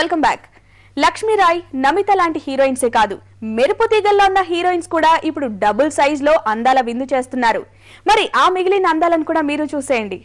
Welcome back. Lakshmi Rai, Namitha లాంటి హీరోయిన్సే కాదు, మెరుపు తీగల్లో ఉన్న హీరోయిన్స్ కూడా ఇప్పుడు డబుల్ సైజ్ లో అందాల విందు చేస్తున్నారు. మరి ఆ మిగిలిన అందాలను కూడా మీరు చూసేయండి.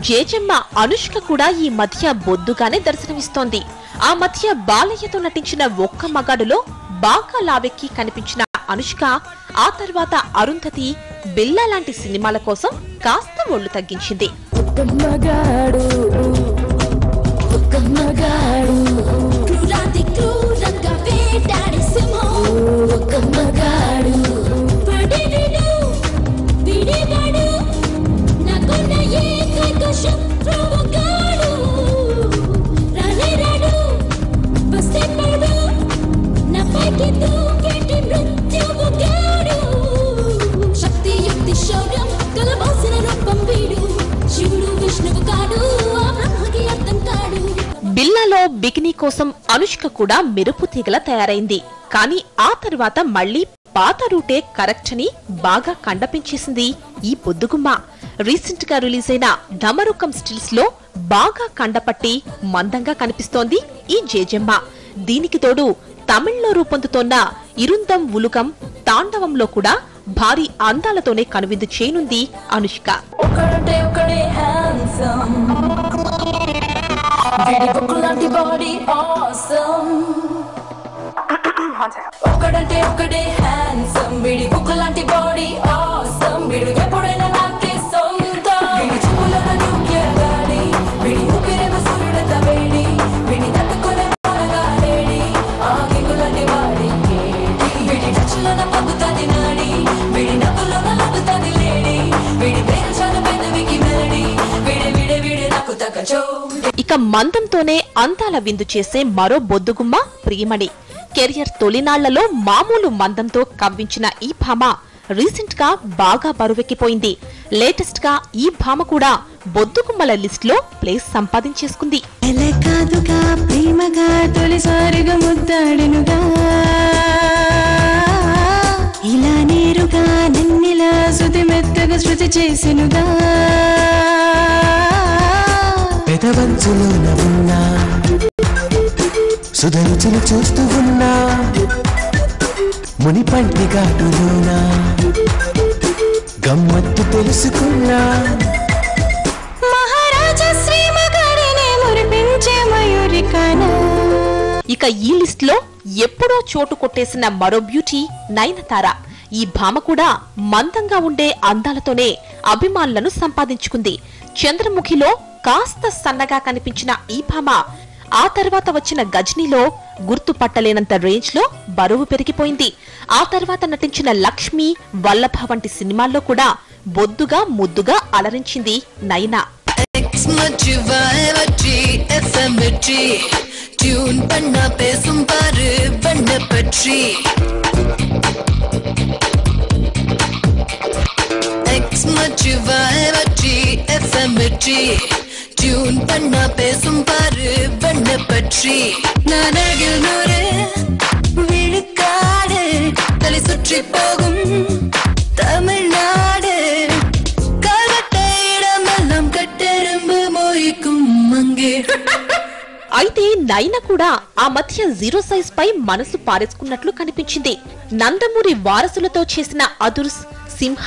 జేజమ్మ అనుష్క కూడా ఈ మధ్య బొద్దుగానే దర్శనమిస్తోంది. ఆ మధ్య బాలయ్యతో నటించిన ఒక్క మగాడులో బాగా లావెక్కి కనిపించిన అనుష్క ఆ తర్వాత అరుంధతి, బిల్లా లాంటి సినిమాల కోసం కాస్త ఒళ్ళు తగ్గించింది. బిల్లాలో బికినీ కోసం అనుష్క కూడా మెరుపు తీగల తయారైంది. కానీ ఆ తర్వాత మళ్లీ పాత రూటే కరెక్ట్ అని బాగా కండపించేసింది ఈ బొద్దుగుమ్మ. రీసెంట్ గా రిలీజ్ అయిన ఢమరుకం స్టిల్స్ లో బాగా కండపట్టి మందంగా కనిపిస్తోంది ఈ జేజమ్మ. దీనికి తోడు తమిళ్లో రూపొందుతోన్న ఇరుందం ఉలుగం తాండవంలో కూడా భారీ అందాలతోనే కనువిందు చేయనుంది అనుష్క. ఇక మందంతోనే అందాల విందు చేసే మరో బొద్దుగుమ్మ ప్రియమణి. కెరియర్ తొలినాళ్లలో మామూలు మందంతో కవ్వించిన ఈ భామ రీసెంట్ గా బాగా బరువెక్కిపోయింది. లేటెస్ట్ గా ఈ భామ కూడా బొద్దుగుమ్మల లిస్ట్ లో ప్లేస్ సంపాదించేసుకుంది. ఇలా నేరుగా నిన్నిలా శృతి మెత్తగా శృతి చేసినుగా పెదవంచులోన ఉన్నా సుధరుచులు చూస్తూ ఉన్నా మునిపంటి ఘాటులోనా గమ్మత్తు తెలుసుకున్నా మహారాజా శ్రీ మగాడినే మురిపించే మయూరికానా. ఇక ఈ లిస్ట్ లో ఎప్పుడో చోటు కొట్టేసిన మరో బ్యూటీ నయనతార. ఈ భామ కూడా మందంగా ఉండే అందాలతోనే అభిమానులను సంపాదించుకుంది. చంద్రముఖిలో కాస్త సన్నగా కనిపించిన ఈ భామ ఆ తర్వాత వచ్చిన గజనీలో గుర్తుపట్టలేనంత రేంజ్ లో బరువు పెరిగిపోయింది. ఆ తర్వాత నటించిన లక్ష్మి, వల్లభ వంటి సినిమాల్లో కూడా బొద్దుగా ముద్దుగా అలరించింది నయన. டியூன் பண்ணா பேசும் பாரு வண்ண பற்றி நானகில் நூறு விழுக்காடு தலை சுற்றி போகும் தமிழ்நாடு கால்கட்ட இடமெல்லாம் கட்டெரும்பு மோய்க்கும் அங்கே. అయితే నయన కూడా ఆ మధ్య జీరో సైజ్ పై మనసు పారేసుకున్నట్లు కనిపించింది. నందమూరి వారసులతో చేసిన అదుర్స్, సింహ,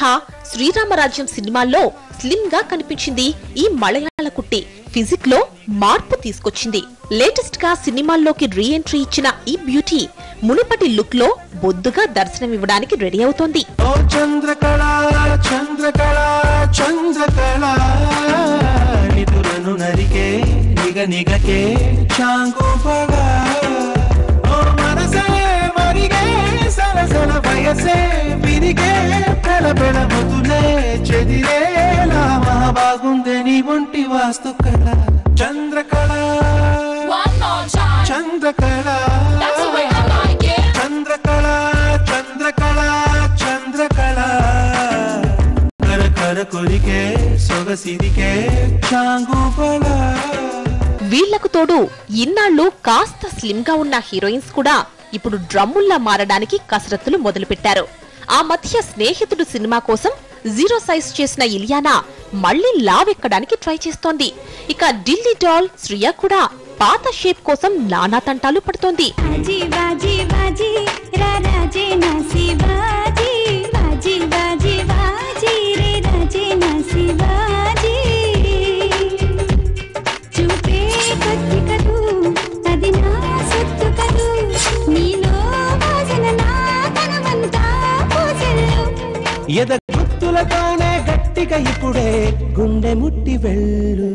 శ్రీరామరాజ్యం సినిమాల్లో స్లిమ్ గా కనిపించింది ఈ మలయాళ కుట్టి. ఫిజిక్ లో మార్పు తీసుకొచ్చింది. లేటెస్ట్ గా సినిమాల్లోకి రీ ఎంట్రీ ఇచ్చిన ఈ బ్యూటీ మునుపటి లుక్ లో బొద్దుగా దర్శనమివ్వడానికి రెడీ అవుతోంది. బాగుందే నీ ఒంటి వాస్తు కళ చంద్రకళ చంద్రకళ చంద్రకళ చంద్రకళ చంద్రకళ కర కర కొరికే సొగసిరికే చాంగు బళ. వీళ్లకు తోడు ఇన్నాళ్లు కాస్త స్లిమ్ గా ఉన్న హీరోయిన్స్ కూడా ఇప్పుడు డ్రమ్ముల్లా మారడానికి కసరత్తులు మొదలుపెట్టారు. ఆ మధ్య స్నేహితుడు సినిమా కోసం జీరో సైజ్ చేసిన ఇలియానా మళ్లీ లావెక్కడానికి ట్రై చేస్తోంది. ఇక ఢిల్లీ డాల్ శ్రియా కూడా పాత షేప్ కోసం నానా తంటాలు పడుతోంది. గుర్తులతోనే గట్టిగా ఇప్పుడే గుండె ముట్టి వెళ్ళు.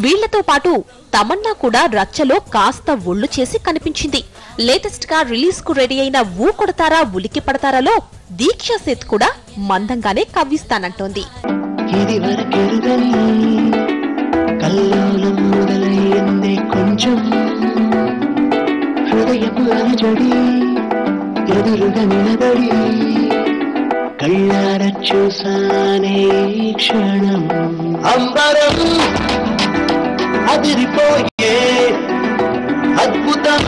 వీళ్లతో పాటు తమన్నా కూడా రచ్చలో కాస్త ఒళ్ళు చేసి కనిపించింది. లేటెస్ట్ గా రిలీజ్ కు రెడీ అయిన ఊ కొడతారా ఉలికి పడతారాలో దీక్షా సేత్ కూడా మందంగానే కవ్విస్తానంటోంది. కల్లోలం మొదలయ్యిందే కొంచెం హృదయపు అలజడి ఎదురుగా నిలబడి కళ్ళార చూసానే క్షణం అంబరం అదిరిపోయే అద్భుతం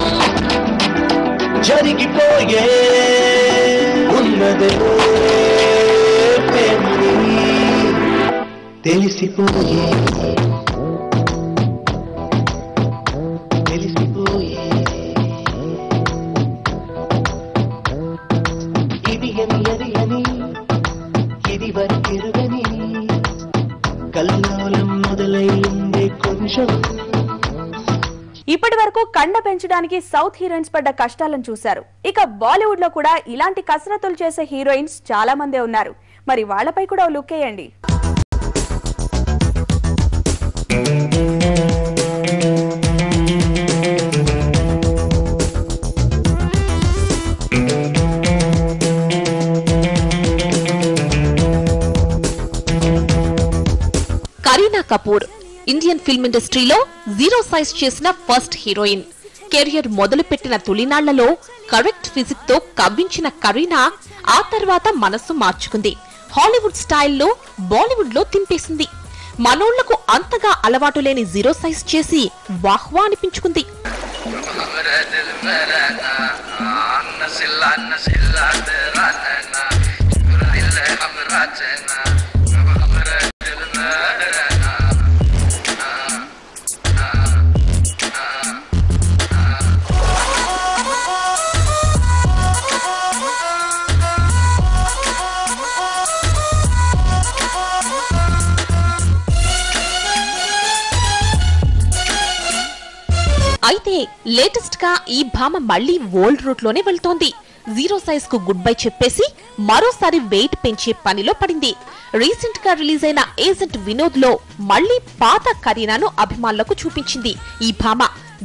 జరిగిపోయే ఉన్నదే ప్రేమని తెలిసిపోయే ఇప్పటి వరకు కండ పెంచడానికి సౌత్ హీరోయిన్స్ పడ్డ కష్టాలను చూశారు. ఇక బాలీవుడ్ లో కూడా ఇలాంటి కసరత్తులు చేసే హీరోయిన్స్ చాలా మందే ఉన్నారు. మరి వాళ్లపై కూడా లుక్ వేయండి. కరీనా కపూర్ ఇండియన్ ఫిల్మ్ ఇండస్ట్రీలో జీరో సైజ్ చేసిన ఫస్ట్ హీరోయిన్. కెరియర్ మొదలుపెట్టిన తొలినాళ్లలో కరెక్ట్ ఫిజిక్ తో కవ్వించిన కరీనా ఆ తర్వాత మనస్సు మార్చుకుంది. హాలీవుడ్ స్టైల్లో బాలీవుడ్ లో తింపేసింది. మనోళ్లకు అంతగా అలవాటు లేని జీరో సైజ్ చేసి వాహ్వా అనిపించుకుంది. అయితే లేటెస్ట్ గా ఈ భామ మళ్లీ ఓల్డ్ రూట్ లోనే వెళ్తోంది. జీరో సైజ్ కు గుడ్ బై చెప్పేసి మరోసారి వెయిట్ పెంచే పనిలో పడింది. రీసెంట్ గా రిలీజ్ అయిన ఏజెంట్ వినోద్ లో మళ్లీ పాత కరీనాను అభిమానులకు చూపించింది ఈ భామ.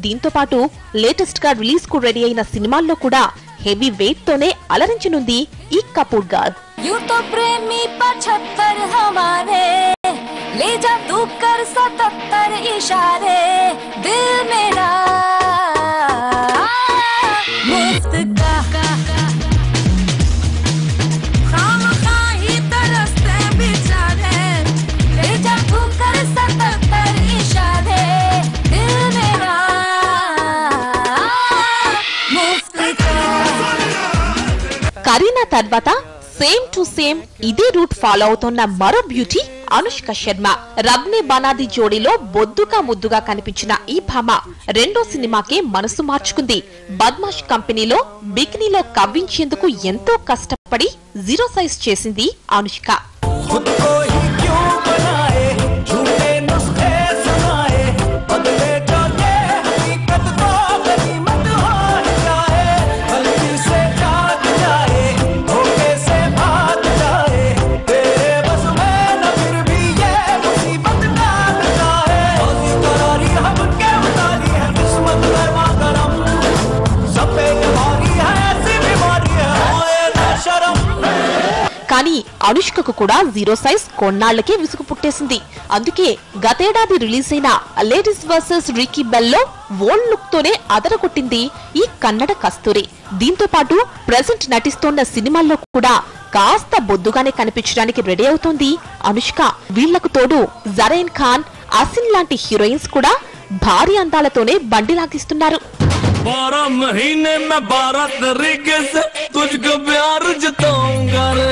దీంతో పాటు లేటెస్ట్ గా రిలీజ్ కు రెడీ అయిన సినిమాల్లో కూడా హెవీ వెయిట్ తోనే అలరించనుంది ఈ కపూర్ గర్ల్. ले जा तू कर 77 इशारे दिल मेरा मुफ्त का खामखा ही तरसते बेचारे ले जा तू कर 77 इशारे दिल मेरा मुफ्त का. కరీనా తర్వాత సేమ్ టు సేమ్ ఇదే రూట్ ఫాలో అవుతున్న మరో బ్యూటీ అనుష్క శర్మ. రబ్నే బనాది జోడీలో బొద్దుగా ముద్దుగా కనిపించిన ఈ భామ రెండో సినిమాకే మనసు మార్చుకుంది. బద్మాష్ కంపెనీలో బికినీలో కవ్వించేందుకు ఎంతో కష్టపడి జీరో సైజ్ చేసింది అనుష్క. కానీ అనుష్కకు కూడా జీరో సైజ్ కొన్నాళ్లకే విసుగు పుట్టేసింది. అందుకే గతేడాది రిలీజ్ అయిన ladies versus Ricky below old look తోనే అదరగొట్టింది ఈ కన్నడ కస్తూరి. దీంతో పాటు ప్రెజెంట్ నటిస్తోన్న సినిమాల్లో కూడా కాస్త బొద్దుగానే కనిపించడానికి రెడీ అవుతోంది అనుష్క. వీళ్లకు తోడు జరైన్ ఖాన్, అసిన్ లాంటి హీరోయిన్స్ కూడా భారీ అందాలతోనే బండి లాగిస్తున్నారు. 12 महीने में 12 तरीके से तुझको प्यार जताऊंगा रे.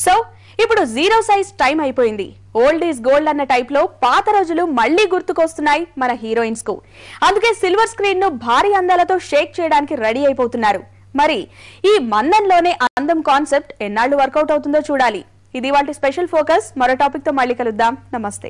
సో ఇప్పుడు జీరో సైజ్ టైం అయిపోయింది. ఓల్డ్ ఈజ్ గోల్డ్ అన్న టైప్ లో పాత రోజులు మళ్లీ గుర్తుకొస్తున్నాయి మన హీరోయిన్స్ కు. అందుకే సిల్వర్ స్క్రీన్ ను భారీ అందాలతో షేక్ చేయడానికి రెడీ అయిపోతున్నారు. మరి ఈ మందంలోనే అందం కాన్సెప్ట్ ఎన్నాళ్లు వర్కౌట్ అవుతుందో చూడాలి. ఇది వాటి స్పెషల్ ఫోకస్. మరో టాపిక్ తో మళ్ళీ కలుద్దాం. నమస్తే.